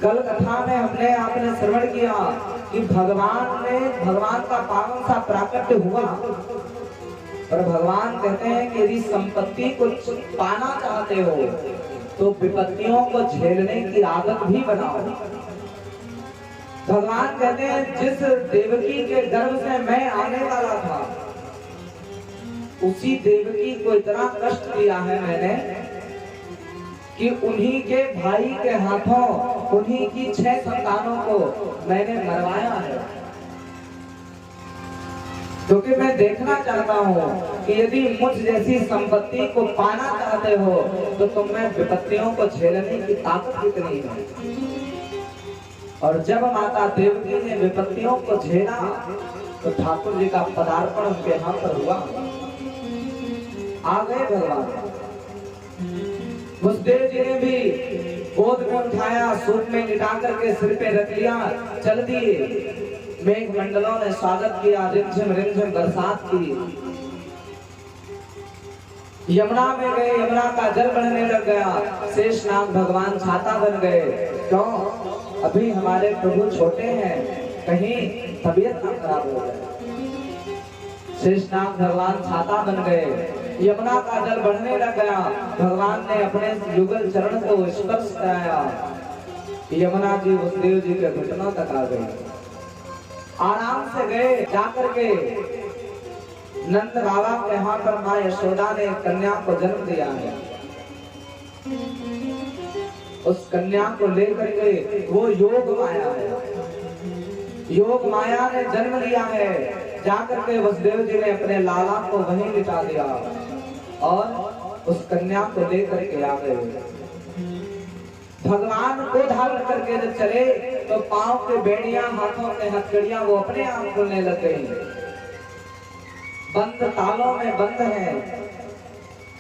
कल कथा में हमने आपने श्रवण किया कि भगवान का पावन सा प्राकट्य हुआ, और भगवान कहते हैं कि यदि संपत्ति को पाना चाहते हो तो विपत्तियों को झेलने की आदत भी बनाओ। भगवान कहते हैं जिस देवकी के गर्भ से मैं आने वाला था, उसी देवकी को इतना कष्ट दिया है मैंने कि उन्हीं के भाई के हाथों उन्हीं की 6 संतानों को मैंने मरवाया है। क्योंकि मैं देखना चाहता हूँ कि यदि मुझ जैसी संपत्ति को पाना चाहते हो तो तुम में विपत्तियों को झेलने की ताकत कितनी है। और जब माता देवकी ने विपत्तियों को झेला तो ठाकुर जी का पदार्पण उनके यहाँ पर हुआ। आ गए भगवान। मुझदेव जी ने भी गोद में उठाया, सूप में लिटा करके सिर पे रख लिया, चल दिए। मेघ मंडलों ने स्वागत किया, रिमझिम बरसात की। यमुना में गए, यमुना का जल बढ़ने लग गया। शेषनाग भगवान छाता बन गए। क्यों? अभी हमारे प्रभु छोटे हैं, कहीं तबीयत ना खराब हो जाए। शेषनाग भगवान छाता बन गए। यमुना का जल बढ़ने लग गया। भगवान ने अपने युगल चरण को स्पर्श कराया। यमुना जी वसुदेव जी के घुटनों तक आ गई। आराम से गए, जाकर के नंद बाबा के यहाँ पर माँ यशोदा ने कन्या को जन्म दिया है। उस कन्या को लेकर के वो योग माया है, योग माया ने जन्म लिया है। जाकर के वसुदेव जी ने अपने लाला को वहीं लिटा दिया और उस कन्या को लेकर के आ गए। भगवान को धारण करके जब चले तो पांव के बेड़ियां, हाथों के हथकड़ियां वो अपने आप खुलने लग गई। बंद तालों में बंद है,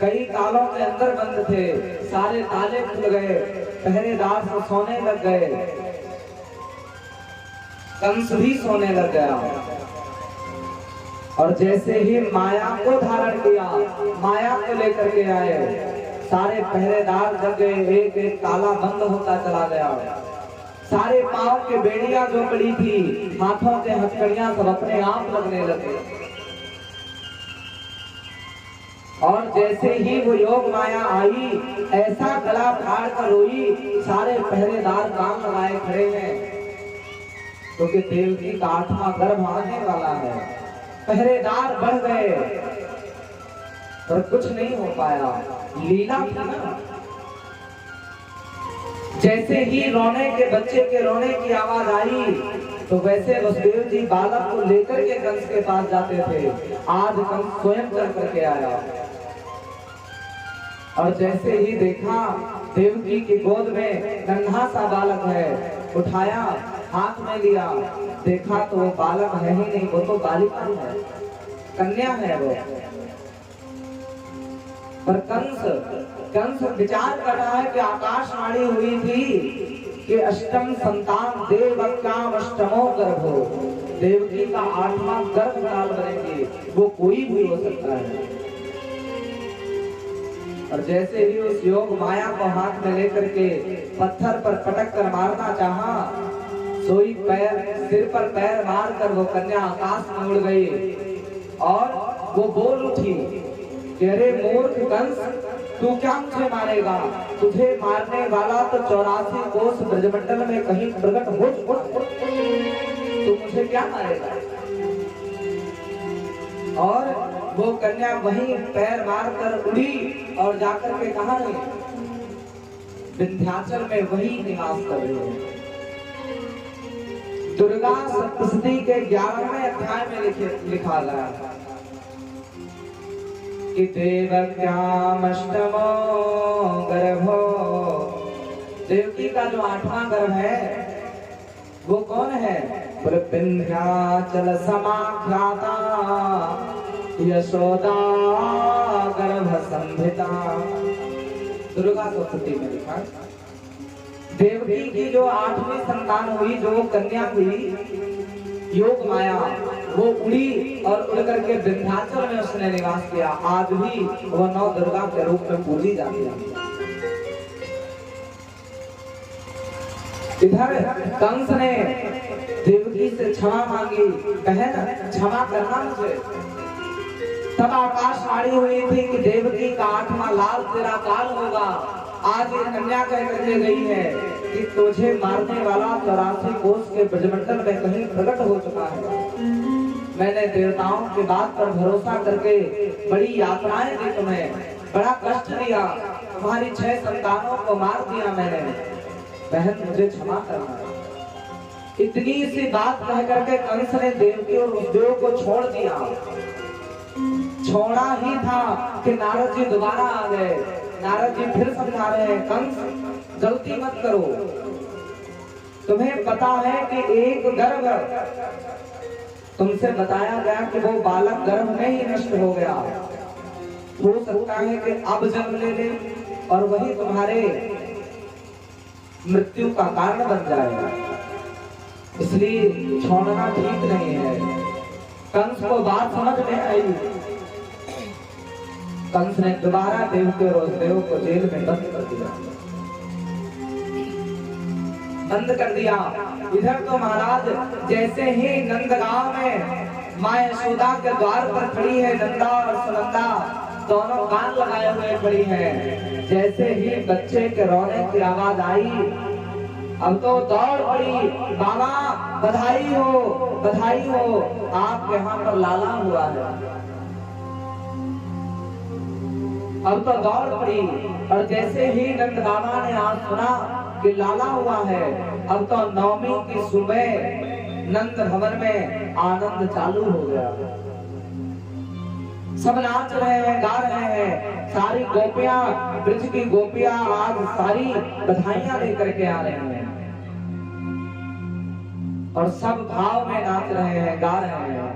कई तालों के अंदर बंद थे, सारे ताले खुल गए। पहरेदार से सोने लग गए, कंस भी सोने लग गया। और जैसे ही माया को धारण किया, माया को लेकर के आए, सारे पहरेदार जग गए। एक एक ताला बंद होता चला गया। सारे पांव के बेड़ियां जो पड़ी थी, हाथों के हथकड़ियां सब अपने आप लगने लगे। और जैसे ही वो योग माया आई, ऐसा गला फाड़ कर रोई। सारे पहरेदार काम लगाए खड़े हैं, क्योंकि देवकी का 8वां गर्भ आने वाला है। पहरेदार बढ़ गए पर कुछ नहीं हो पाया, लीला थी ना। जैसे ही रोने के बच्चे के रोने की आवाज आई तो वैसे वसुदेव जी बालक को लेकर के कंस के पास जाते थे। आज कंस स्वयं चल करके आया और जैसे ही देखा देवकी की गोद में नन्हा सा बालक है, उठाया, हाथ में लिया, देखा तो वो बालक है ही नहीं, वो तो बालिका है, कन्या है वो। पर कंस विचार कर रहा है कि आकाशवाणी हुई थी कि अष्टम संतान देवक्याम अष्टमो गर्भो, देवकी का 8वां गर्भ काल बनेगी, वो कोई भी हो सकता है। और जैसे ही उस योग माया को हाथ में लेकर के पत्थर पर पटक कर मारना चाहा, सोई पैर, सिर पर पैर मार कर वो कन्या आकाश में उड़ गई। और वो बोल उठी कि अरे मूर्ख कंस, तू क्या मुझे मारेगा? तुझे मारने वाला तो 84 कोस ब्रजमंडल में कहीं प्रकट हो, तू मुझे क्या मारेगा? और वो कन्या वहीं पैर मार कर उड़ी और जाकर के कहा विंध्याचल में वही निवास कर रही है। दुर्गा सप्तशती के 11वें अध्याय में लिखा गया कि देवक्याम अष्टमो गर्भो, देवकी का जो 8वां गर्भ है वो कौन है? विंध्याचल समाख्याता यशोदा गर्भ संभिता। दुर्गा सप्तशती में लिखा देवकी की जो 8वीं संतान हुई, जो वो कन्या हुई, योग माया, वो उड़ी और उड़ करके विंध्याचल में उसने निवास किया। आज भी वो 9 दुर्गा के रूप में पूजी जाती है। इधर कंस ने देवकी से क्षमा मांगी, बहन क्षमा करना मुझे। तब आकाशवाणी हुई थी कि देवकी का 8वां लाल तेरा काल होगा। आज ये कन्या कह करके गई है कि तुझे मारने वाला 84 कोस के ब्रजमंडल में कहीं प्रकट हो चुका है। मैंने देवताओं की बात पर भरोसा करके बड़ी यातनाएं दी, तुम्हें बड़ा कष्ट दिया, तुम्हारी 6 संतानों को मार दिया मैंने, बहन मुझे क्षमा करना। इतनी सी बात कह करके कंस ने देवकी और उसदेव को छोड़ दिया। छोड़ा ही था कि नारद जी दोबारा आ गए। नारद जी फिर समझा रहे हैं, कंस गलती मत करो, तुम्हें पता है कि एक गर्भ, तुमसे बताया गया कि वो बालक गर्भ में ही नष्ट हो गया, हो सकता है कि अब जन्म ले ले और वही तुम्हारे मृत्यु का कारण बन जाएगा, इसलिए छोड़ना ठीक नहीं है। कंस को बात समझ में आई। कंस ने दोबारा देवकी और उसदेव को जेल में बंद कर दिया, बंद कर दिया। इधर तो महाराज जैसे ही नंदगांव में मां यशोदा के द्वार पर खड़ी है, नंदा और सुनंदा दोनों कान लगाए हुए खड़ी है। जैसे ही बच्चे के रोने की आवाज आई, अब तो दौड़ पड़ी, बाबा बधाई हो, बधाई हो, आपके यहाँ पर लाला हुआ है। अब तो दौड़ पड़ी और जैसे ही नंद बाबा ने आज सुना कि लाला हुआ है, अब तो नवमी की सुबह नंद भवन में आनंद चालू हो गया। सब नाच रहे हैं, गा रहे हैं, सारी गोपियां, ब्रज की गोपियां आज सारी बधाइयां लेकर के आ रहे हैं और सब भाव में नाच रहे हैं, गा रहे हैं।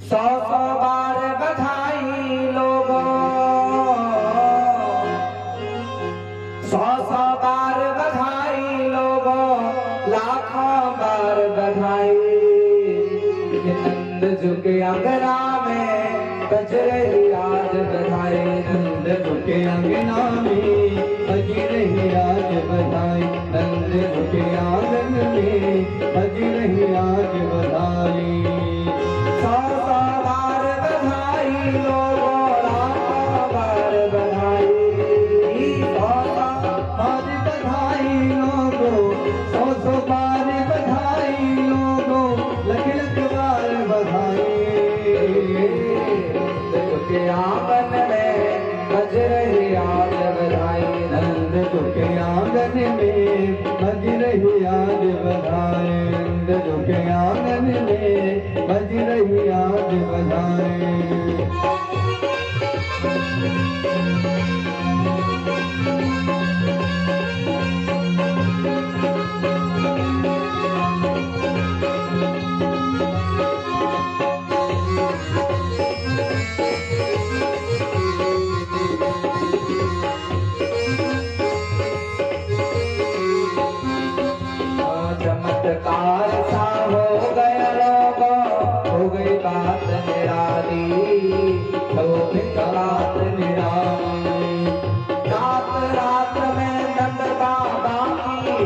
100 बार बधाई लोगों, 100 बार बधाई लोगों, लाखों बार बधाई। नंद झुके अंगना में बज रही आज बधाई, नंद झुके अंगना में बज रही आज बधाई, नंद झुके आंगन में बज रही आज बधाई। 100 बार बधाई लोगों, लाखों बार बधाई। 100 बार बधाई लोगों, 100 बार बधाई लोगों, लख बार बधाई। के आंगन में बज रही आज बधाई, नंद के आंगन में बज रही आज बधाई, नंद के आंगन में बज रही आज बधाई। चमत्कार सा हो गया लोगों, हो गई बात निराली, हो गई बात निराली। रात रात में नंद बाबा की,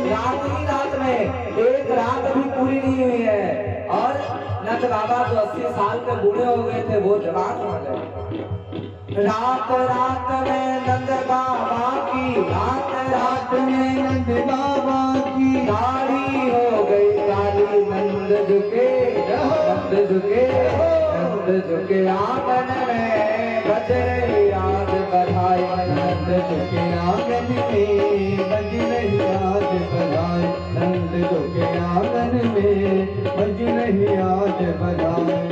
रात ही रात में एक रात भी पूरी नहीं हुई है और नंद बाबा जो 80 साल के बूढ़े हो गए थे वो जवान हो गए। रात रात में नंद बाबा की, रात रात में नंद बाबा की दाढ़ी हो गई काली, नंद झुके, नंद झुके, नंद झुके आंगन में बज रही आज बधाई, नंद झुके आंगन में बज रही आज बधाई, नंद झुके आंगन में बज रही आज बधाई।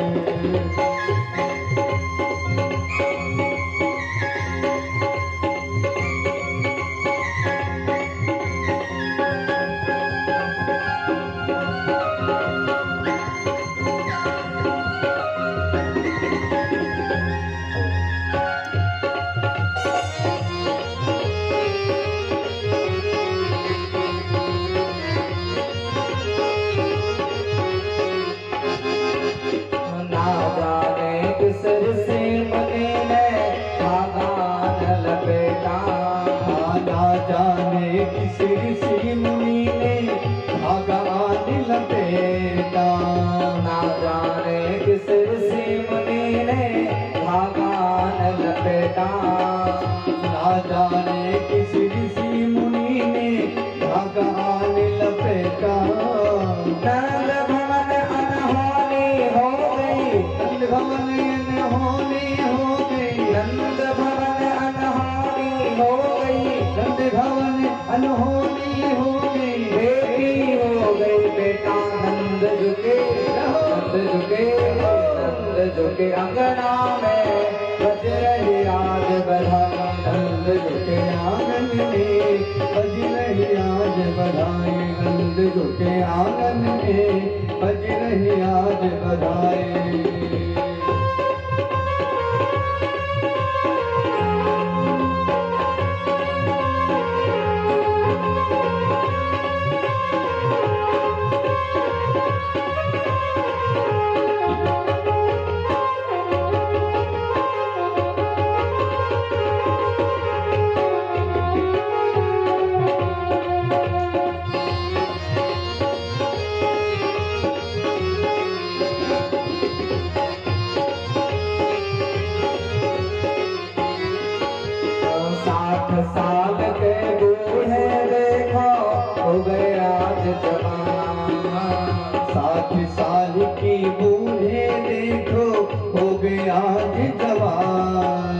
जाने किस ऋषि मुनि ने धागा आज लपेटा, ना जाने किस ऋषि मुनि ने धागा लपेटा, ना जाने किस ऋषि मुनि ने धागा लपेटा। नंद भवन अनहोनी हो गई, नंद भवन अनहोनी हो गई, नंद भवन अनहोनी हो गई, नंद भवन अनहोनी हो गई। बेटी हो गई बेटा नंद झुके, नंद झुके, नंद झुके अंगना में बज रही आज बधाई, नंद झुके आंगन में बज रही आज बधाई, नंद झुके आंगन में बज रही आज बधाई। साल के बूढ़े देखो हो गए आज जवान, 60 साल की बूढ़े देखो हो गए आज जवान,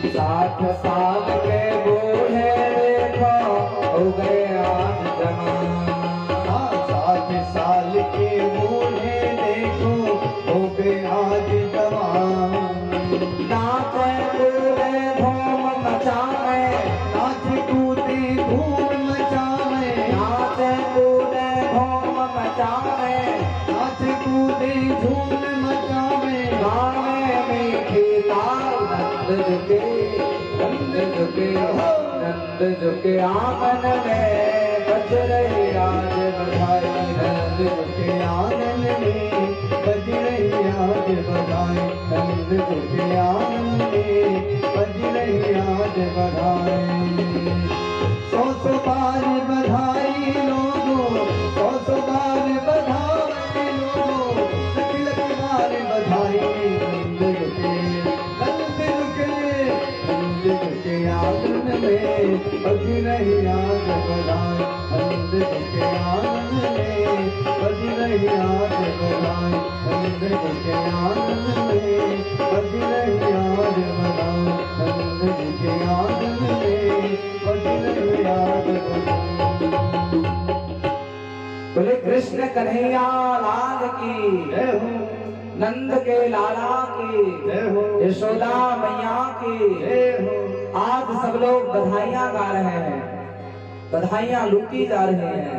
60 साल के बूढ़े देखो हो गए आज जवान, 60 साल के बूढ़े देखो हो गए आज जवान। नाचे कूदे धूम मचावे, नाच कूदे धूम मचावे, नाचे कूदे धूम मचावे, नाच कूदे धूम मचावे। गावे मीठी ताल नंद झुके, नंद झुके, नंद झुके आंगन में बज रही आज बधाई, नंद झुके आंगन में बज रही आज बधाई, नंद झुके आंगन में बज रही आज बधाई। 100 बार बधाई लोगों, 100 बार बधाई लोगों, लख बार बधाई। नंद झुके, नंद झुके, नंद झुके आंगन में बज रही आज बधाई, नंद झुके आंगन में बज रही आज बधाई, नंद झुके आंगन में बज रही आज बधाई, नंद झुके आंगन में बज रही आज बधाई। बोले कृष्ण कन्हैया लाल की जय हो, नंद के लाला की जय हो, यशोदा मैया की जय हो। आज सब लोग बधाइयां गा रहे हैं, बधाइयां लूटी जा रही हैं,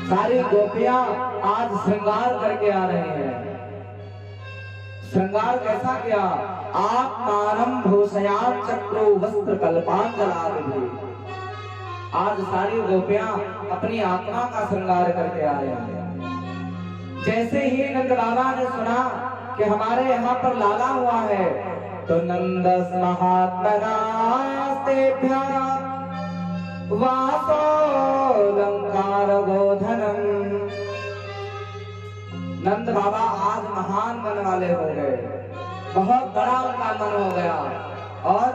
सारी गोपियां आज श्रृंगार करके आ रही हैं। श्रृंगार कैसा किया? आत्मारम भूषयान चक्रो वस्त्र कल्पांजलादि। आज सारी गोपियां अपनी आत्मा का श्रृंगार करके आ रहे हैं। जैसे ही नंद बाबा ने सुना कि हमारे यहाँ पर लाला हुआ है, तो नंदस महात्मनास्तेभ्यः वासो लंकार गोधनम। नंद बाबा आज महान मन वाले हो गए, बहुत बड़ा उनका मन हो गया। और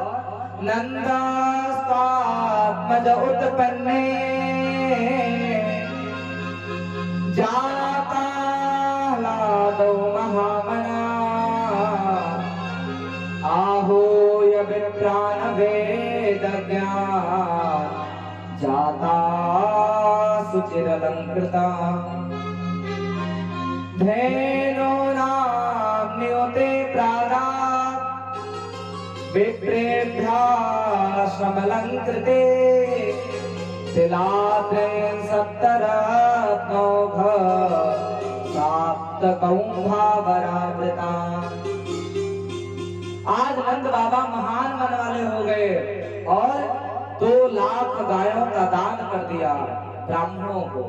नंदास्तात्मज उत्पन्ने जाता लादो महामना आहूय विप्रान वेद ज्ञान जाता सुचिरलंकृता धेनो नाम्न्योते प्रादात् विप्रेभ्यः श्रमलंकृते तिलाद्रेन सप्तरत्नौघ साप्तकौंभावरावृता। आज नंद बाबा महान मन वाले हो गए और 2 लाख गायों का दान कर दिया ब्राह्मणों को।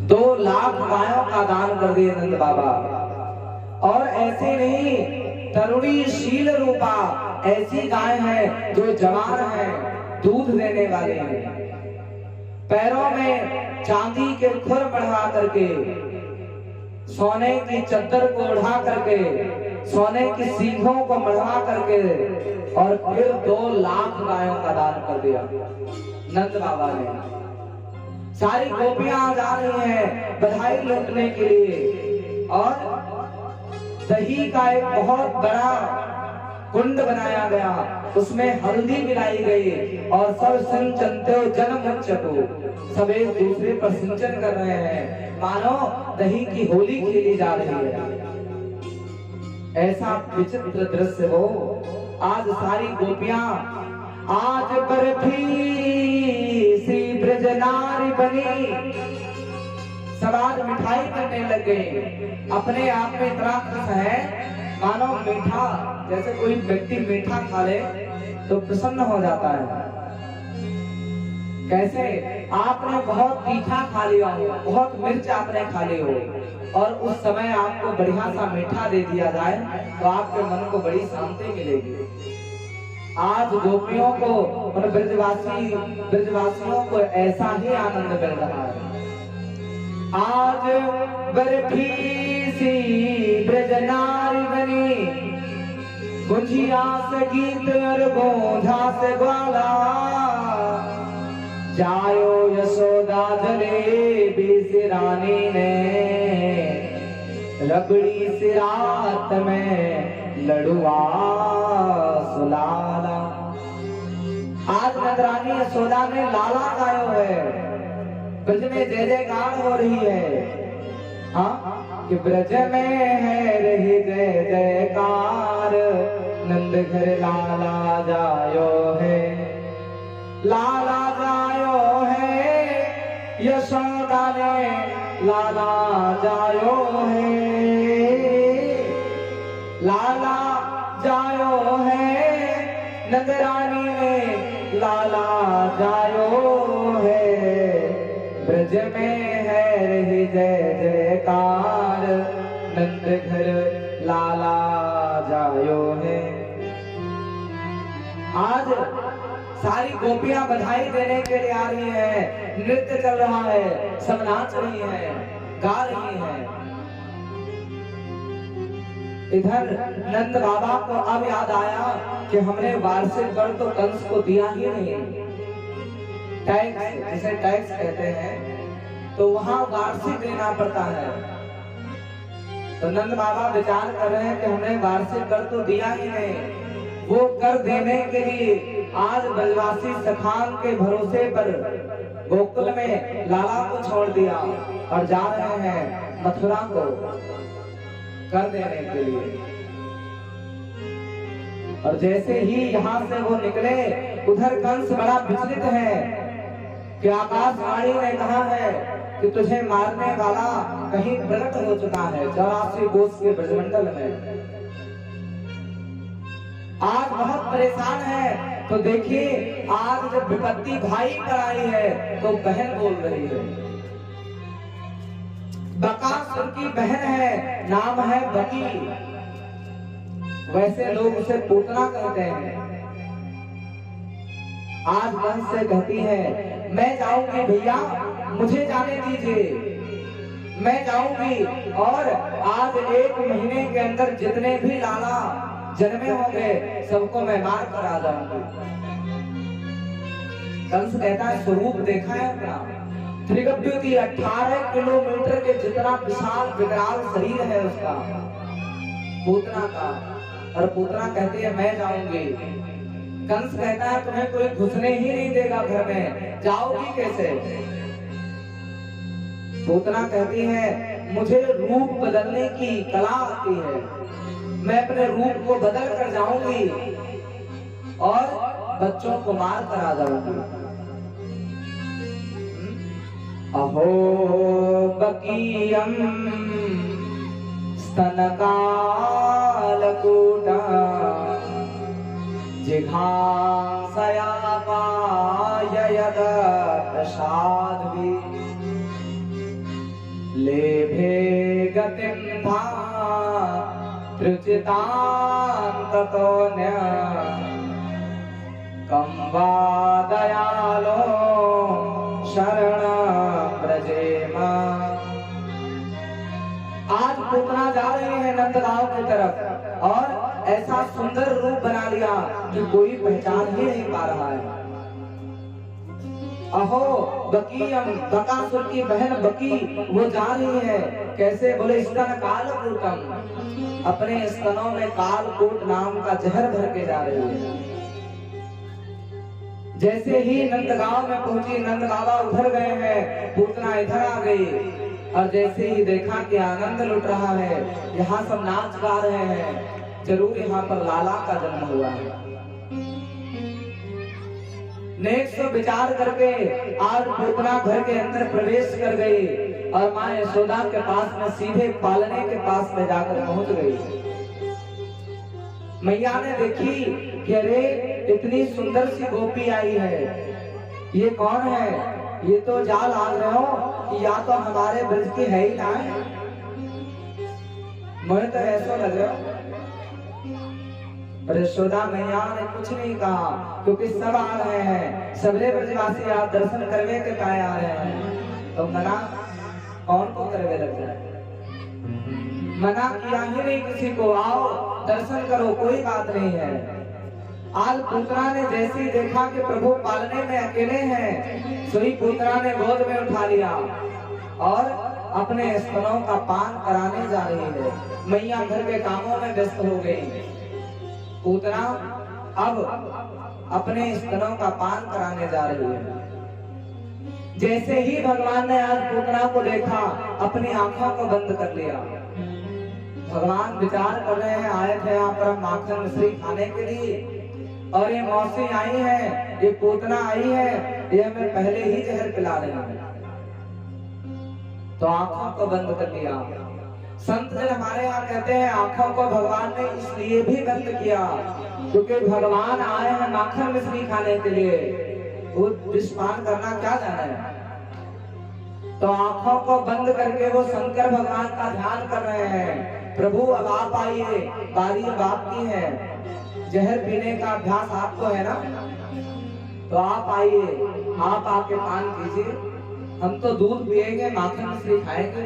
2 लाख गायों का दान कर दिए नंद बाबा। और ऐसे नहीं, तरुणी शील रूपा ऐसी गाय है जो जवान है, दूध देने वाले हैं। पैरों में चांदी के खुर बढ़ा करके, सोने की चद्दर को उड़ा करके, सोने की सींगों को मढ़वा करके और फिर 2 लाख गायों का दान कर दिया नंद बाबा ने। सारी गोपियां जा रही हैं बधाई लूटने के लिए और दही का एक बहुत बड़ा कुंड बनाया गया, उसमें हल्दी मिलाई गई और सब सिंचनते जनमंचको, सब एक दूसरे पर सिंचन कर रहे हैं, मानो दही की होली खेली जा रही है। ऐसा विचित्र दृश्य हो। आज सारी गोपियां आज बर्फी सी ब्रज नारी बनी, सब आज मिठाई करने लग गए। अपने आप में इतना खुश है मानो मीठा, जैसे कोई व्यक्ति मीठा खा ले तो प्रसन्न हो जाता है। कैसे आपने बहुत तीखा खा लिया हो, बहुत मिर्च आपने खा ली हो और उस समय आपको बढ़िया सा मीठा दे दिया जाए तो आपके मन को बड़ी शांति मिलेगी। आज गोपियों को और ब्रजवासियों को ऐसा ही आनंद मिल रहा है। आज बर्फी सी ब्रज नारी बनी, गुंजिया से गीत और गोंझा से ग्वाला, जायो यशोदा जलेबी से रानी ने, रबड़ी से रात में लड़ुआ सुलाला। आज नंदरानी यशोदा ने लाला गायो है, ब्रज में जय जयकार हो रही है। हाँ कि ब्रज में है रही जय जयकार, नंद घर लाला जायो है, लाला जायो है, यशोदा ने लाला जायो है, लाला जायो है, नंदरानी ने लाला जायो है, ब्रज में है रही जय जयकार, नंद घर लाला जायो है। आज सारी गोपियां बधाई देने के लिए आ रही हैं, नृत्य चल रहा है, सब नाच रही हैं, गा रही हैं। इधर नंद बाबा को अब याद आया कि हमने वार्षिक कर तो कंस को दिया ही नहीं, टैक्स जिसे टैक्स कहते हैं तो वहां वार्षिक देना पड़ता है। तो नंद बाबा विचार कर रहे हैं कि हमने वार्षिक कर तो दिया ही नहीं, वो कर देने के लिए आज ब्रजवासी सखान के भरोसे पर गोकुल में लाला को छोड़ दिया और जा रहे हैं मथुरा को कर देने के लिए। और जैसे ही यहाँ से वो निकले, उधर कंस बड़ा विचलित है कि आकाशवाणी ने कहा है कि तुझे मारने वाला कहीं प्रकट हो चुका है 84 कोस के ब्रजमंडल में। आज बहुत परेशान है। तो देखिए आज जब विपत्ति भाई पर आई है तो बहन बोल रही है। बकासुर की बहन है, नाम है बकी, वैसे लोग उसे पूतना कहते हैं। आज कंस से कहती है मैं जाऊंगी भैया, मुझे जाने दीजिए, मैं जाऊंगी और आज 1 महीने के अंदर जितने भी लाला जन्मे होंगे सबको मैं मार कर आ जाऊंगी। कंस कहता है स्वरूप देखा है अपना, त्रिगभ्युति 18 किलोमीटर के जितना विशाल विकराल शरीर है उसका, पूतना का। और पूतना कहती है मैं जाऊंगी। कंस कहता है तुम्हें कोई घुसने ही नहीं देगा घर में, जाओगी कैसे? पूतना कहती है मुझे रूप बदलने की कला आती है, मैं अपने रूप को बदल कर जाऊंगी और बच्चों को मार कर आ जाऊंगी। अहो बकीयम स्तनकालकूटा जिघांसया पाययद प्रसाद्भि लेभे गतिं धा तृचितां ततोऽन्य कम्बा दयालो शरण ब्रजेमा। आज पूतना जा रहे हैं नंदगांव की तरफ और ऐसा सुंदर रूप बना लिया कि कोई पहचान ही नहीं पा रहा है। अहो बकीयम, बकासुर की बहन बकी वो जा रही है कैसे, बोले स्तन कालकूटम, अपने स्तनों में कालकूट नाम का जहर भर के जा रही है। जैसे ही नंदगांव में पहुंची, नंदगावा उधर गए हैं, पूतना इधर आ गई और जैसे ही देखा कि आनंद लुट रहा है, यहाँ सब नाच गा रहे हैं, जरूर यहाँ पर लाला का जन्म हुआ है। नेक से विचार करके आज पूतना घर के अंदर प्रवेश कर गई और माँ यशोदा के पास में सीधे पालने के पास में जाकर पहुंच गई। मैया ने देखी कि अरे इतनी सुंदर सी गोपी आई है, ये कौन है? ये तो जाल आग रहे हो कि या तो हमारे ब्रज की है ही ना है। मुझे तो ऐसा लग रहा है। यशोदा मैया ने कुछ नहीं कहा क्योंकि सब आ रहे हैं, सबरे ब्रजवासी आप दर्शन करवे के पाए आ रहे हैं। तो मना कौन को करवे लग जाए? मना किया ही नहीं किसी को, आओ दर्शन करो, कोई बात नहीं है। आज पूतना ने जैसे ही देखा कि प्रभु पालने में अकेले हैं, सोई पूतना ने गोद में उठा लिया और अपने स्तनों का पान कराने जा रही है। मैया घर के कामों में व्यस्त हो गई। पूतना अब अपने स्तनों का पान कराने जा रही है। जैसे ही भगवान ने आज पूतना को देखा, अपनी आंखों को बंद कर लिया। भगवान विचार कर रहे हैं, आए थे यहाँ पर माखन मिश्री खाने के लिए और ये मौसी आई है, ये पूतना आई है, ये हमें पहले ही जहर पिला रहे हैं। तो आंखों को बंद कर लिया। संत जन हमारे यहाँ कहते हैं आंखों को भगवान ने इसलिए भी बंद किया क्योंकि भगवान आए हैं माखन मिश्री खाने के लिए, वो विषपान करना क्या जाना है। तो आंखों को बंद करके वो शंकर भगवान का ध्यान कर रहे हैं। प्रभु अब आप आइए, बारी बाप की है, जहर पीने का अभ्यास आपको है ना, तो आप आइए, आप आके पान कीजिए, हम तो दूध पिएंगे, माखन मिश्री खाएंगे।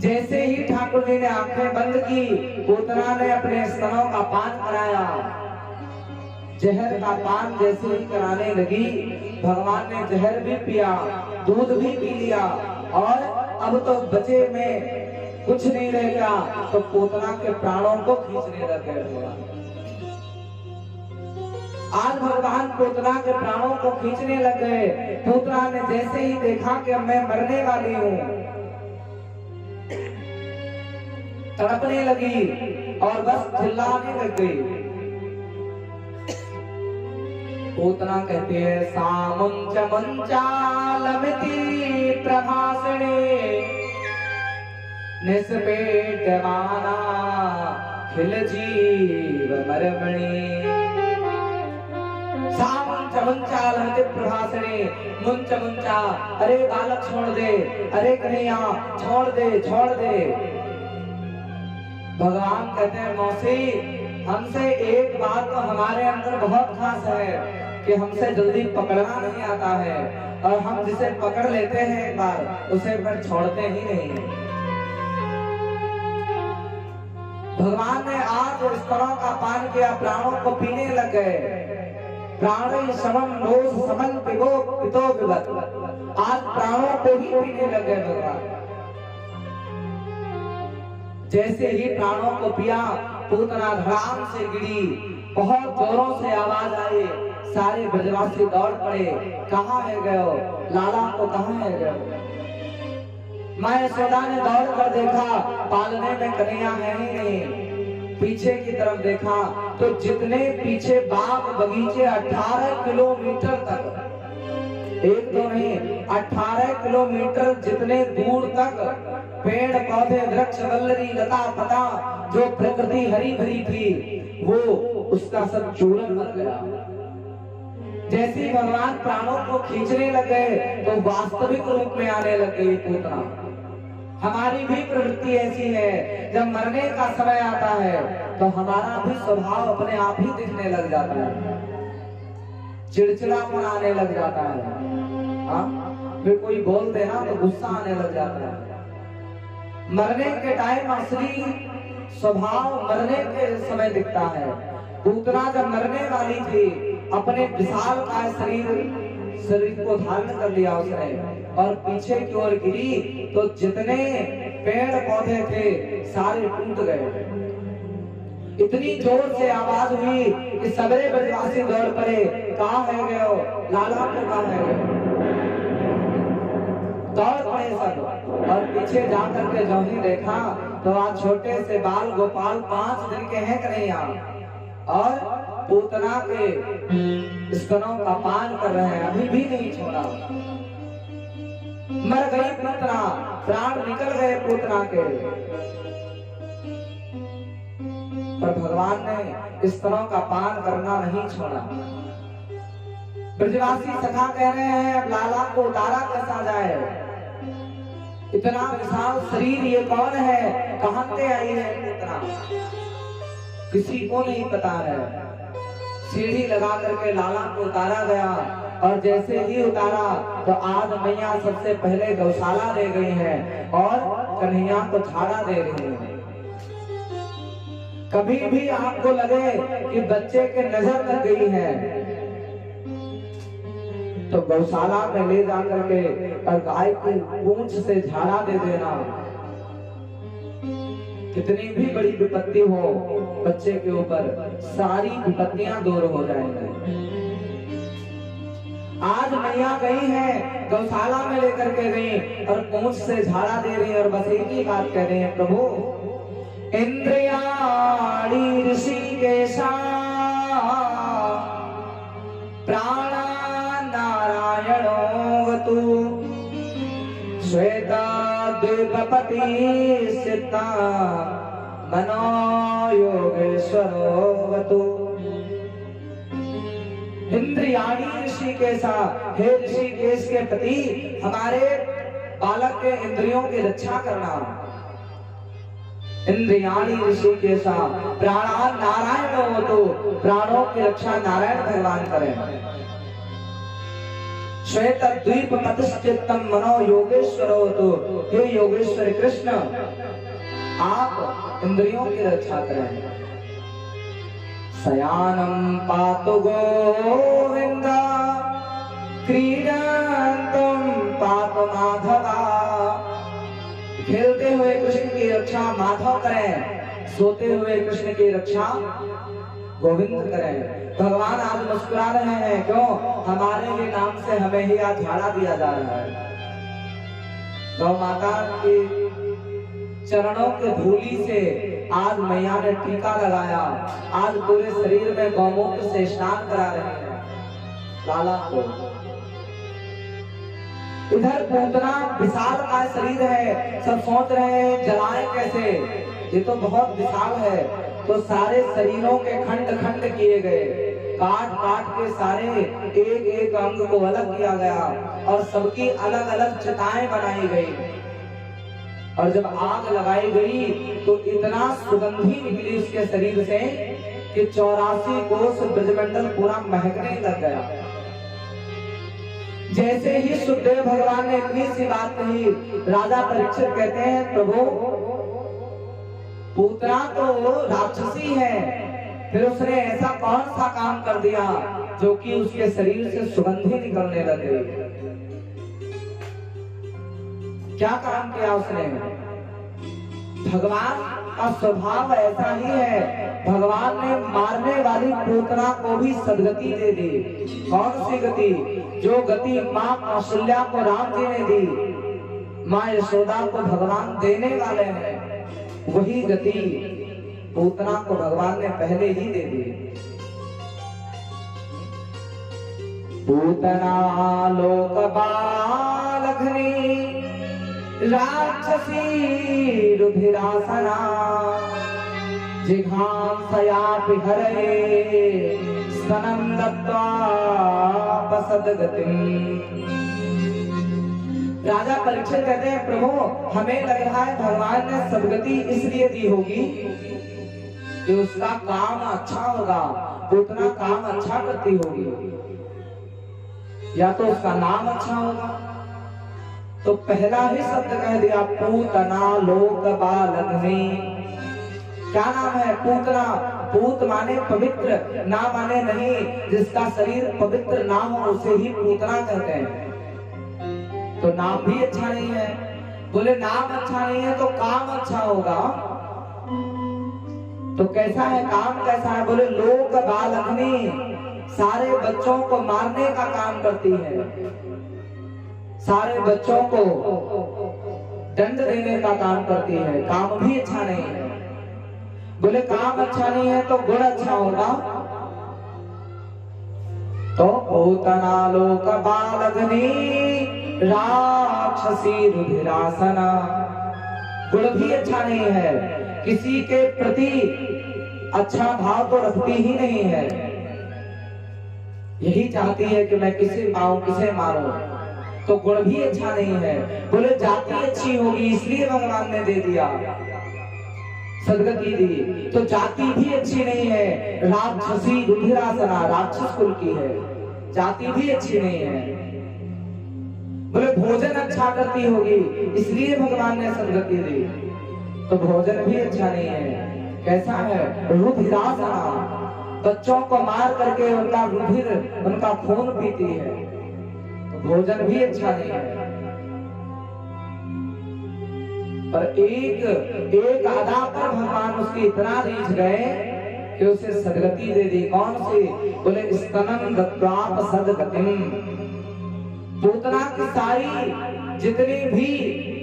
जैसे ही ठाकुर जी ने आंखें बंद की, पूतना ने अपने स्तनों का पान कराया। जहर का पान जैसे ही कराने लगी, भगवान ने जहर भी पिया, दूध भी पी लिया और अब तो बचे में कुछ नहीं रह गया, तो पूतना के प्राणों को खींचने लग गए। आज भगवान पूतना के प्राणों को खींचने लग गए। पूतना ने जैसे ही देखा कि मैं मरने वाली हूँ, तड़पने लगी और बस चिल्लाने लग गई। पूतना कहती है सामुंच मंचालमिति प्रभासणे निस्पेटमाना खिल जीव मरमणि। सामुंच मंचालमिति प्रभासणे, मुंच मुंचा, अरे बालक छोड़ दे, अरे कन्हैया छोड़ दे, छोड़ दे। भगवान कहते हैं मौसी, हमसे एक बात तो हमारे अंदर बहुत खास है कि हमसे जल्दी पकड़ना नहीं आता है और हम जिसे पकड़ लेते हैं एक बार, उसे फिर छोड़ते ही नहीं। भगवान ने आज स्तनों का पान किया, प्राणों को पीने लग गए। प्राण समम रोज समन पिबो पितो विवत, आज प्राणों को ही पीने लग गए भगवान। जैसे ही प्राणों को पिया, पूतना धड़ाम से गिरी, बहुत जोरों से आवाज आई, सारे ब्रजवासी दौड़ पड़े, कहाँ है गयो, लाला को कहाँ है गयो। माँ यशोदा ने दौड़ कर देखा, पालने में कन्हैया है ही नहीं। पीछे की तरफ देखा तो जितने पीछे बाग बगीचे 18 किलोमीटर तक, एक तो नहीं 18 किलोमीटर जितने दूर तक पेड़ पौधे वृक्ष वल्लरी लता पता जो प्रकृति हरी भरी थी, वो उसका सब चूरन बन गया। जैसे भगवान प्राणों को खींचने लगे तो वास्तविक रूप में आने लग गई पूतना। हमारी भी प्रवृत्ति ऐसी है, जब मरने का समय आता है तो हमारा भी स्वभाव अपने आप ही दिखने लग जाता है, चिड़चिड़ापन आने लग जाता है। हाँ, फिर कोई बोल देना तो गुस्सा आने लग जाता है। मरने के टाइम असली स्वभाव मरने के समय दिखता है। पूतना जब मरने वाली थी, अपने विशालकाय शरीर को धारण कर लिया उसने और पीछे की ओर गिरी तो जितने पेड़ पौधे थे सारे टूट गए। इतनी जोर से आवाज हुई कि सबरे ब्रजवासी दौड़ पड़े, कहाँ है गए हो, लाला को कहाँ है गए। दौड़ पड़े सब और पीछे जाकर के जो ही देखा तो आज छोटे से बाल गोपाल 5 दिन के हैं कन्हैया और पूतना के स्तनों का पान कर रहे हैं, अभी भी नहीं छोड़ा। मर गई पूतना, प्राण निकल गए पूतना के, पर भगवान ने स्तनों का पान करना नहीं छोड़ा। ब्रजवासी सखा कह रहे हैं अब लाला को उतारा कैसा जाए, इतना विशाल शरीर ये कौन है, कहां से आई है पूतना, किसी को नहीं पता है। सीढ़ी लगा करके लाला को उतारा गया और जैसे ही उतारा तो आज मैया सबसे पहले गौशाला ले गई है और कन्हैया को झाड़ा दे रही है। कभी भी आपको लगे कि बच्चे के नजर लग गई है तो गौशाला में ले जाकर के और गाय की पूंछ से झाड़ा दे देना। कितनी भी बड़ी विपत्ति हो बच्चे के ऊपर, सारी विपत्तियां दूर हो जाएंगी। आज मैया गई है गौशाला में लेकर के गई और पूंछ से झाड़ा दे रही है और बस एक ही बात कह रहे हैं, प्रभु इंद्रियाणी ऋषिकेशा प्राणा नारायणोऽवतु श्वेता द्विपपति सिता मनो योगेश्वरोऽवतु। इंद्रियाणी ऋषिकेशा, हे ऋषिकेश के प्रति हमारे बालक के इंद्रियों की रक्षा करना। इंद्रियाणी ऋषिकेशा प्राणा नारायणोऽवतु, प्राणों की रक्षा नारायण भगवान करें। श्वेत द्वीप पतिश्चित्तम मनो योगेश्वरोऽवतु, हे योगेश्वर कृष्ण आप इंद्रियों की रक्षा करें। शयानं पातु गोविंद क्रीडन्तुं पातु माधवा, खेलते हुए कृष्ण की रक्षा माधव करें, सोते हुए कृष्ण की रक्षा गोविंद करें। भगवान आज मुस्कुरा रहे हैं, क्यों? हमारे ही नाम से हमें ही आज झाड़ा दिया जा रहा है। गौ माता की चरणों के धूली से आज मैया ने टीका लगाया, आज पूरे शरीर में गौमूत्र से स्नान करा रहे हैं लाला को। इधर पूतना विशाल का शरीर है, सब सोच रहे हैं जलाएं कैसे, ये तो बहुत विशाल है। तो सारे शरीरों के खंड खंड किए गए, काट काट के सारे एक एक अंग को अलग किया गया और सबकी अलग अलग चिताएं बनाई गई। और जब आग लगाई गई तो इतना सुगंधी निकली उसके शरीर से कि 84 कोस ब्रजमंडल पूरा महकने लग गया। जैसे ही सुखदेव भगवान ने इतनी सी बात कही, राजा परीक्षित कहते हैं, प्रभु पूतना तो राक्षसी है, फिर उसने ऐसा कौन सा काम कर दिया जो कि उसके शरीर से सुगंधी निकलने लग गई? क्या काम किया उसने? भगवान का स्वभाव ऐसा ही है, भगवान ने मारने वाली पूतना को भी सदगति दे दी। कौन सी गति? जो गति माँ कौशल्या को राम जी ने दी, माँ यशोदा को भगवान देने वाले हैं, वही गति पूतना को भगवान ने पहले ही दे दी। पूतना लोक बालघनी राक्षसी रुधिरासना जिघांसयापि हरे स्तनं दत्त्वा पसद्गतिम्। राजा परीक्षित कहते हैं, प्रभु हमें लग रहा है भगवान ने सदगति इसलिए दी होगी कि उसका काम अच्छा होगा, उतना काम अच्छा करती होगी, या तो उसका नाम अच्छा होगा। तो पहला ही शब्द कह दिया पूतना लोक बालग्नि। क्या नाम है? पूतना। पूत माने पवित्र, ना माने नहीं, जिसका शरीर पवित्र ना हो उसे ही पूतना कहते हैं। तो नाम भी अच्छा नहीं है। बोले नाम अच्छा नहीं है तो काम अच्छा होगा। तो कैसा है काम? कैसा है? बोले लोक बालग्नि, सारे बच्चों को मारने का काम करती है, सारे बच्चों को दंड देने का काम करती है। काम भी अच्छा नहीं है। बोले काम अच्छा नहीं है तो गुण अच्छा होगा। तो पूतना लोक बालग्नि राक्षसी रुधिरासना। गुण भी अच्छा नहीं है, किसी के प्रति अच्छा भाव तो रखती ही नहीं है। यही चाहती है कि मैं किसे पाऊं, किसे मारूं। तो गुण भी अच्छा नहीं है। बोले जाति अच्छी होगी इसलिए भगवान ने दे दिया, सदगति दी। तो जाति भी अच्छी नहीं है, राक्षसी रुधिरासना, राक्षस कुल की है, जाति भी अच्छी नहीं है। बोले भोजन अच्छा करती होगी इसलिए भगवान ने सदगति दी। तो भोजन भी अच्छा नहीं है। कैसा है? रुधिरासना, बच्चों को मार करके उनका रुधिर, उनका खून पीती है। तो भोजन भी अच्छा नहीं है। पर एक अदा पर भगवान उसकी इतना रीझ गए कि उसे सदगति दे दी। कौन सी? बोले स्तनम दत्वाप सदगतिम। पूतना की सारी जितनी भी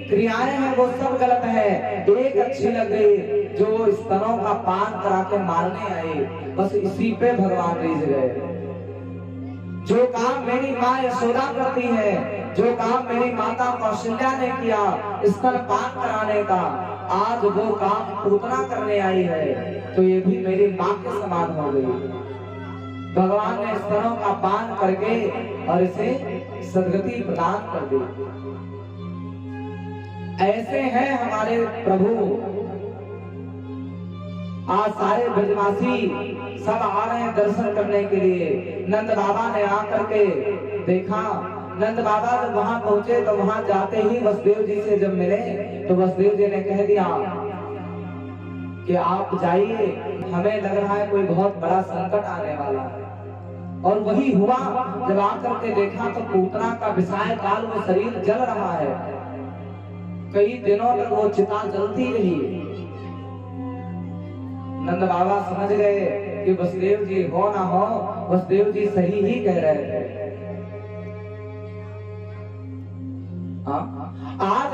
क्रियाएं हैं वो सब गलत है, एक अच्छी लग गई, जो स्तनों का पान करा के मारने आई, बस इसी पे भगवान रीझ गए। जो काम मेरी माँ यशोदा करती है, जो काम मेरी माता कौशल्या ने किया स्तन पान कराने का, आज वो काम पूतना करने आई है, तो ये भी मेरी माँ के समान हो गई। भगवान ने स्तनों का पान करके और इसे सदगति प्रदान कर दी। ऐसे हैं हमारे प्रभु। आज सारे ब्रजवासी सब आ रहे हैं दर्शन करने के लिए। नंद बाबा ने आकर के देखा। नंद बाबा जब वहां पहुंचे तो वहां जाते ही वसुदेव जी से जब मिले तो वसुदेव जी ने कह दिया कि आप जाइए, हमें लग रहा है कोई बहुत बड़ा संकट आने वाला है। और वही हुआ। जब आकर के देखा तो पूतना का विषाय काल में शरीर जल रहा है। कई दिनों तक वो चिता जलती रही। नंद बाबा समझ गए कि वसुदेव जी हो ना हो, वसुदेव जी सही ही कह रहे थे। आज